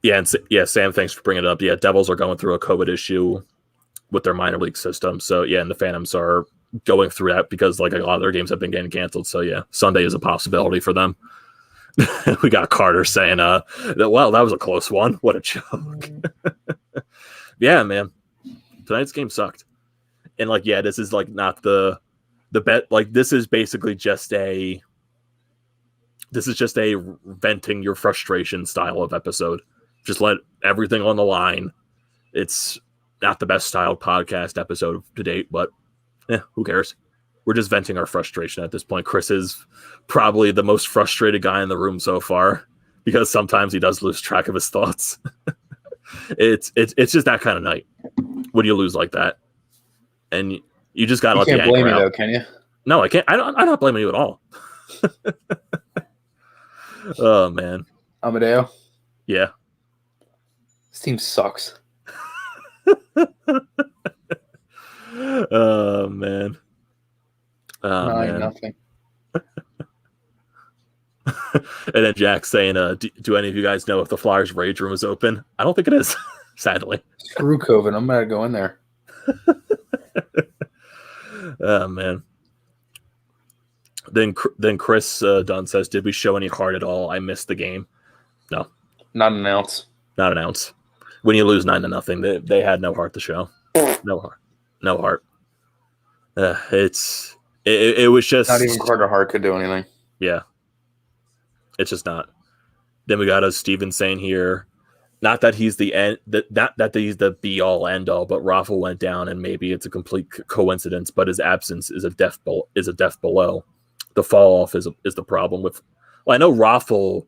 Yeah, and Sam, thanks for bringing it up. Yeah, Devils are going through a COVID issue with their minor league system. So, yeah, and the Phantoms are going through that because, like, a lot of their games have been getting canceled. So, yeah, Sunday is a possibility for them. We got Carter saying, that was a close one. What a joke. Yeah, man. Tonight's game sucked. And, like, yeah, this is, like, not the bet. Like, this is basically just a venting your frustration style of episode. Just let everything on the line. It's not the best styled podcast episode to date, but who cares? We're just venting our frustration at this point. Chris is probably the most frustrated guy in the room so far because sometimes he does lose track of his thoughts. It's just that kind of night when you lose like that, and you just gotta let the anger out. You can't blame me though, can you? No, I can't. I'm not blaming you at all. Oh man, Amedeo. Yeah, this team sucks. Oh man. Nothing. And then Jack saying, do any of you guys know if the Flyers rage room is open? I don't think it is, sadly. Screw COVID. I'm going to go in there. Oh, man. Then Chris Dunn says, did we show any heart at all? I missed the game. No. Not an ounce. Not an ounce. When you lose 9-0, they had no heart to show. No heart. No heart. It was just not even Carter Hart could do anything. Yeah, it's just not. Then we got Steven saying here, not that he's the end, that he's the be all end all, but Raffle went down, and maybe it's a complete coincidence, but his absence is a death below. The fall off is the problem with. Well, I know Raffle.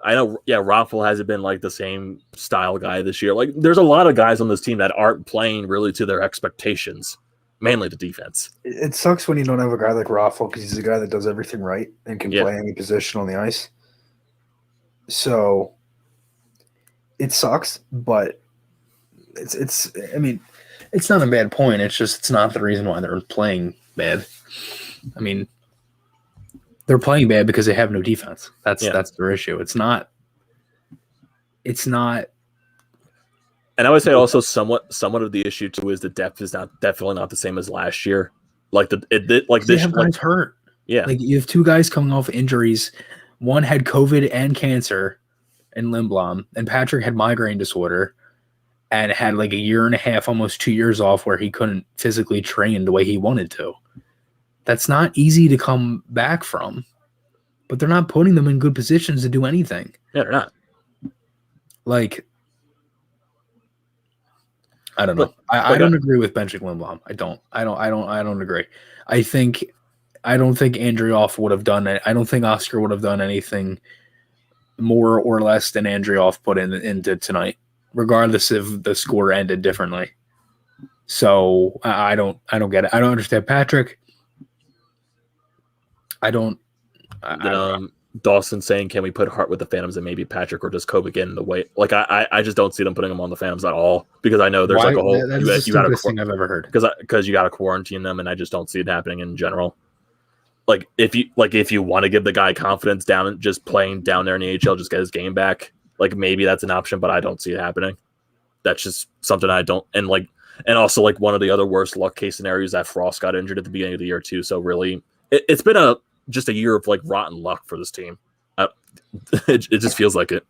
Raffle hasn't been like the same style guy this year. Like, there's a lot of guys on this team that aren't playing really to their expectations. Mainly the defense. It sucks when you don't have a guy like Raffle because he's a guy that does everything right and can play any position on the ice. So it sucks, but it's not a bad point. It's just it's not the reason why they're playing bad. I mean, they're playing bad because they have no defense. That's their issue. It's not. And I would say also somewhat of the issue too is the depth is definitely not the same as last year. Like they have guys hurt. Yeah, like you have 2 guys coming off injuries. One had COVID and cancer in Lindblom, and Patrick had migraine disorder and had like a year and a half, almost 2 years off where he couldn't physically train the way he wanted to. That's not easy to come back from, but they're not putting them in good positions to do anything. Yeah, they're not. Like, I don't know. But, I don't agree with benching Lindblom. I don't agree. I don't think Andrioff would have done it. I don't think Oscar would have done anything more or less than Andrioff put into tonight, regardless if the score ended differently. So I don't get it. I don't understand Patrick. I don't know. Dawson saying, can we put Hart with the Phantoms and maybe Patrick or just Kobe in the way? Like, I just don't see them putting him on the Phantoms at all, because I know there's like a whole, that's the stupidest thing I've ever heard. Because you got to quarantine them, and I just don't see it happening in general. Like, if you want to give the guy confidence down, just playing down there in the AHL, just get his game back, like, maybe that's an option, but I don't see it happening. That's just something I don't, and also, like, one of the other worst luck case scenarios that Frost got injured at the beginning of the year too. So really, it's been just a year of like rotten luck for this team. It just feels like it.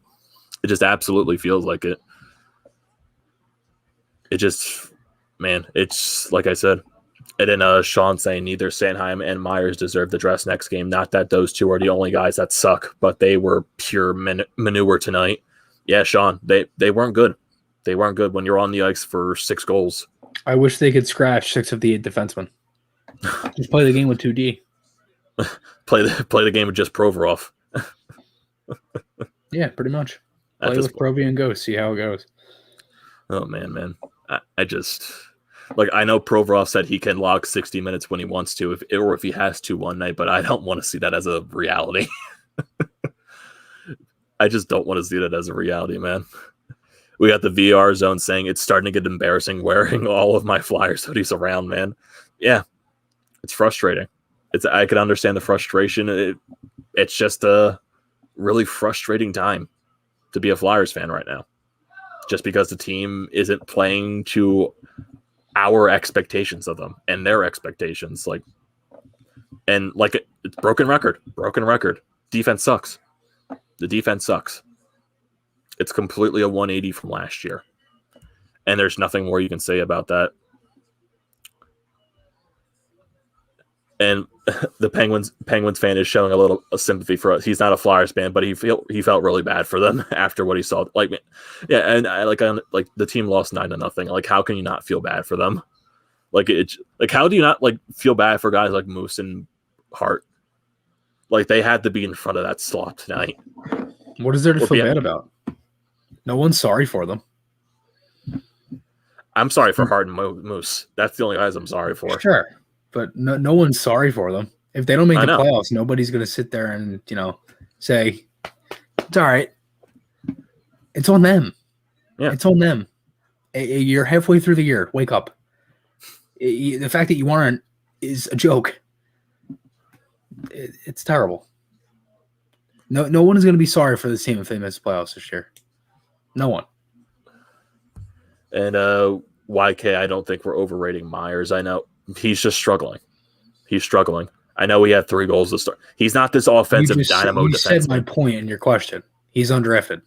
It just absolutely feels like it. It just, man, it's like I said. And then Sean saying neither Sanheim and Myers deserve the dress next game. Not that those two are the only guys that suck, but they were pure manure tonight. Yeah, Sean, they weren't good. They weren't good when you're on the ice for 6 goals. I wish they could scratch 6 of the 8 defensemen. Just play the game with 2D. Play the game with just Provorov. Yeah, pretty much. Play with Provy and go. See how it goes. Oh, man. I just... Like, I know Provorov said he can log 60 minutes when he wants to, if he has to one night, but I don't want to see that as a reality. I just don't want to see that as a reality, man. We got the VR zone saying it's starting to get embarrassing wearing all of my Flyers hoodies around, man. Yeah, it's frustrating. I can understand the frustration. It's just a really frustrating time to be a Flyers fan right now, just because the team isn't playing to our expectations of them and their expectations. It's broken record. Defense sucks. The defense sucks. It's completely a 180 from last year, and there's nothing more you can say about that. And the Penguins fan is showing a little sympathy for us. He's not a Flyers fan, but he felt really bad for them after what he saw. The team lost 9-0. Like, how can you not feel bad for them? How do you not feel bad for guys like Moose and Hart? Like, they had to be in front of that slot tonight. What is there to feel bad about? No one's sorry for them. I'm sorry for Hart and Moose. That's the only guys I'm sorry for. Sure. But no one's sorry for them. If they don't make the playoffs, nobody's going to sit there and, say, it's all right. It's on them. Yeah. It's on them. You're halfway through the year. Wake up. The fact that you aren't is a joke. It's terrible. No one is going to be sorry for this team if they miss the playoffs this year. No one. And YK, I don't think we're overrating Myers. I know he's just struggling. I know he had 3 goals to start. He's not this offensive dynamo defenseman. You said my point in your question. He's undrafted.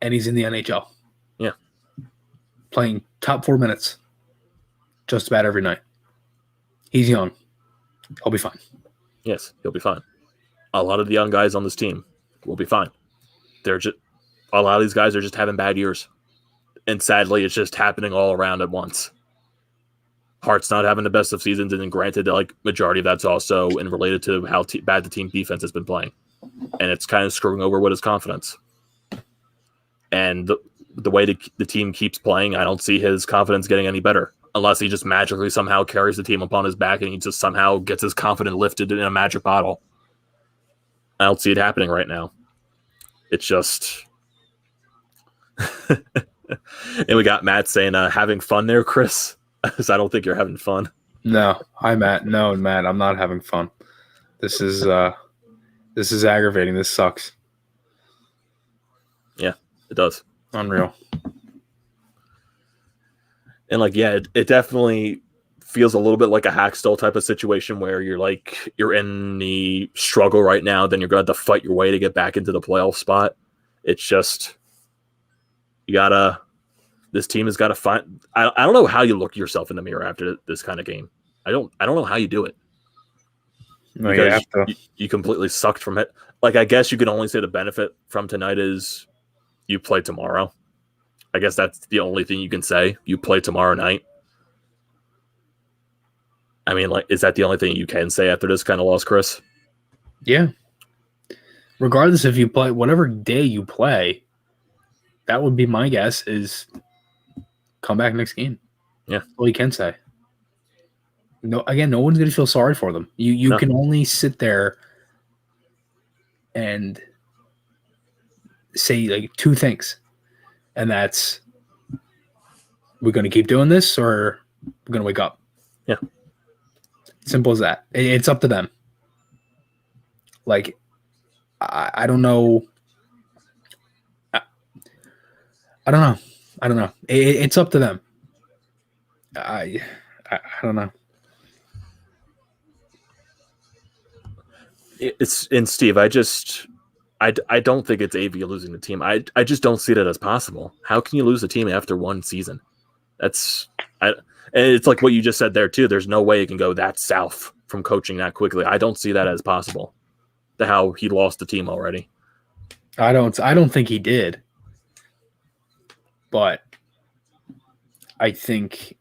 And he's in the NHL. Yeah. Playing top 4 minutes just about every night. He's young. He'll be fine. Yes, he'll be fine. A lot of the young guys on this team will be fine. A lot of these guys are just having bad years. And sadly, it's just happening all around at once. Hart's not having the best of seasons, and granted, majority of that's also related to how bad the team defense has been playing. And it's kind of screwing over with his confidence. And the way the team keeps playing, I don't see his confidence getting any better. Unless he just magically somehow carries the team upon his back and he just somehow gets his confidence lifted in a magic bottle. I don't see it happening right now. It's just... And we got Matt saying, having fun there, Chris? Because I don't think you're having fun. No. Hi, Matt. No, Matt, I'm not having fun. This is aggravating. This sucks. Yeah, it does. Unreal. And it definitely feels a little bit like a Hackstall type of situation where you're in the struggle right now, then you're going to have to fight your way to get back into the playoff spot. It's just, this team has got to find, I don't know how you look yourself in the mirror after this kind of game. I don't know how you do it. No, you have to. You completely sucked from it. I guess you can only say the benefit from tonight is you play tomorrow. I guess that's the only thing you can say. You play tomorrow night. I mean, like, is that the only thing you can say after this kind of loss, Chris? Yeah. Regardless if you play, whatever day you play, that would be my guess is come back next game. Yeah. All you can say. No, again, no one's going to feel sorry for them. You can only sit there and say like two things. And that's, we're going to keep doing this or we're going to wake up. Yeah. Simple as that. It's up to them. Like, I don't know. I don't know. It's up to them. I don't know. It's in Steve. I don't think it's AV losing the team. I just don't see that as possible. How can you lose a team after one season? And it's like what you just said there too. There's no way it can go that south from coaching that quickly. I don't see that as possible. How he lost the team already. I don't think he did. But I think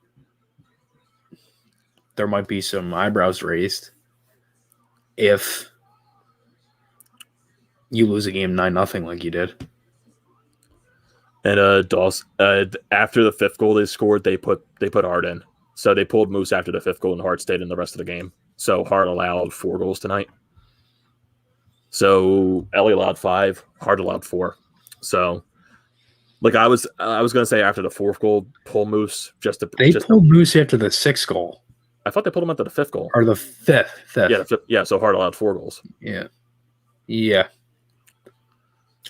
there might be some eyebrows raised if you lose a game 9-0 like you did. And Dawson, after the fifth goal they scored, they put Hart in. So they pulled Moose after the fifth goal, and Hart stayed in the rest of the game. So Hart allowed 4 goals tonight. So Ellie allowed 5, Hart allowed 4. So, like I was gonna say after the 4th goal, pull Moose pulled Moose after the 6th goal. I thought they pulled him after the 5th goal or the fifth. Yeah. So Hart allowed 4 goals. Yeah.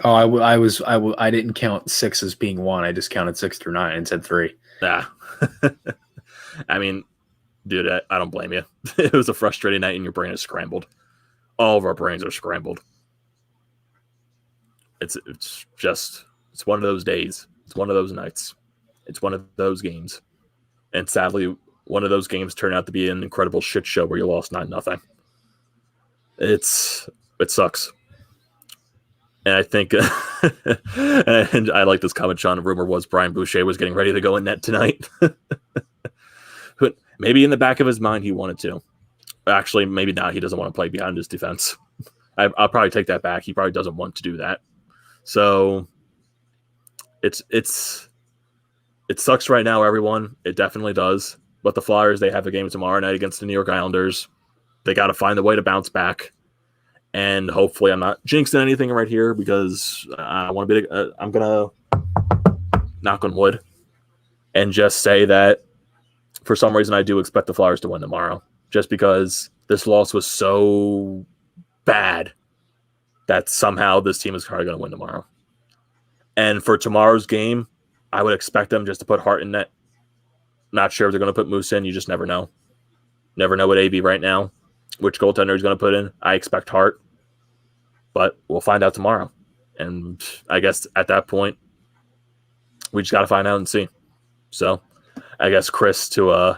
Oh, I didn't count 6 as being 1. I just counted 6 through 9 and said 3. Yeah. I mean, dude, I don't blame you. It was a frustrating night, and your brain is scrambled. All of our brains are scrambled. It's one of those days. It's one of those nights. It's one of those games. And sadly, one of those games turned out to be an incredible shit show where you lost 9-0. It sucks. And I think, and I like this comment, Sean. Rumor was Brian Boucher was getting ready to go in net tonight. But maybe in the back of his mind, he wanted to. Actually, maybe not. He doesn't want to play behind his defense. I'll probably take that back. He probably doesn't want to do that. So it sucks right now, everyone. It definitely does. But the Flyers, they have a game tomorrow night against the New York Islanders. They got to find a way to bounce back. And hopefully, I'm not jinxing anything right here because I want to be. I'm gonna knock on wood and just say that for some reason I do expect the Flyers to win tomorrow. Just because this loss was so bad that somehow this team is probably going to win tomorrow. And for tomorrow's game, I would expect them just to put Hart in net. Not sure if they're going to put Moose in. You just never know. Never know what AV right now. Which goaltender he's going to put in. I expect Hart. But we'll find out tomorrow. And I guess at that point, we just got to find out and see. So I guess Chris to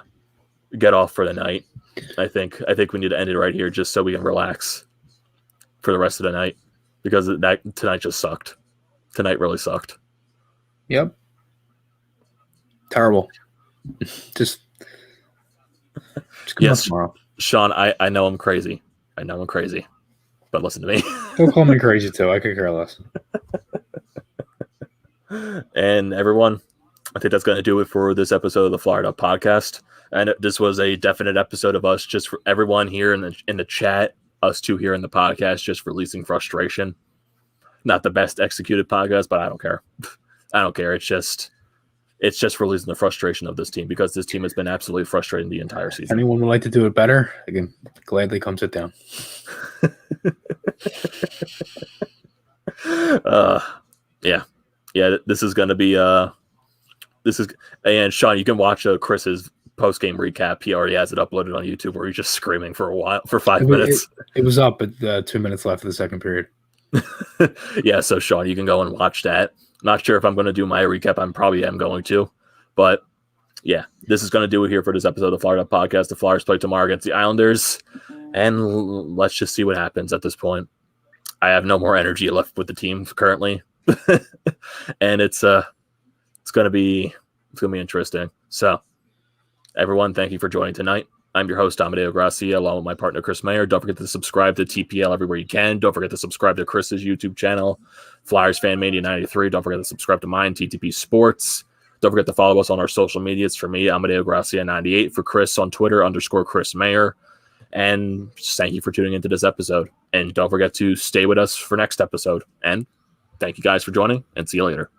get off for the night. I think we need to end it right here just so we can relax for the rest of the night because that tonight just sucked. Tonight really sucked. Yep. Terrible. Just yes, tomorrow. Sean, I know I'm crazy. But listen to me. Don't call me crazy too. I could care less. And everyone, I think that's going to do it for this episode of the Flyer Up Podcast. And this was a definite episode of us, just for everyone here in the chat, us two here in the podcast, just releasing frustration. Not the best executed podcast, but I don't care. I don't care. It's just releasing the frustration of this team because this team has been absolutely frustrating the entire season. Anyone would like to do it better, I can gladly come sit down. Yeah. This is going to be and Sean, you can watch Chris's post-game recap. He already has it uploaded on YouTube where he's just screaming for 5 minutes. It was up at 2 minutes left of the second period. Yeah, so Sean, you can go and watch that. Not sure if I'm going to do my recap. I probably am going to. But yeah, this is going to do it here for this episode of the Flyer Up Podcast. The Flyers play tomorrow against the Islanders. And let's just see what happens at this point. I have no more energy left with the team currently. And it's going it's gonna be interesting. So, everyone, thank you for joining tonight. I'm your host, Amedeo Grassia, along with my partner, Chris Maher. Don't forget to subscribe to TPL everywhere you can. Don't forget to subscribe to Chris's YouTube channel, Flyers Fan Mania 93. Don't forget to subscribe to mine, TTP Sports. Don't forget to follow us on our social medias. For me, Amedeo Grassia 98. For Chris on Twitter, _Chris Maher. And just thank you for tuning into this episode. And don't forget to stay with us for next episode. And thank you guys for joining, and see you later.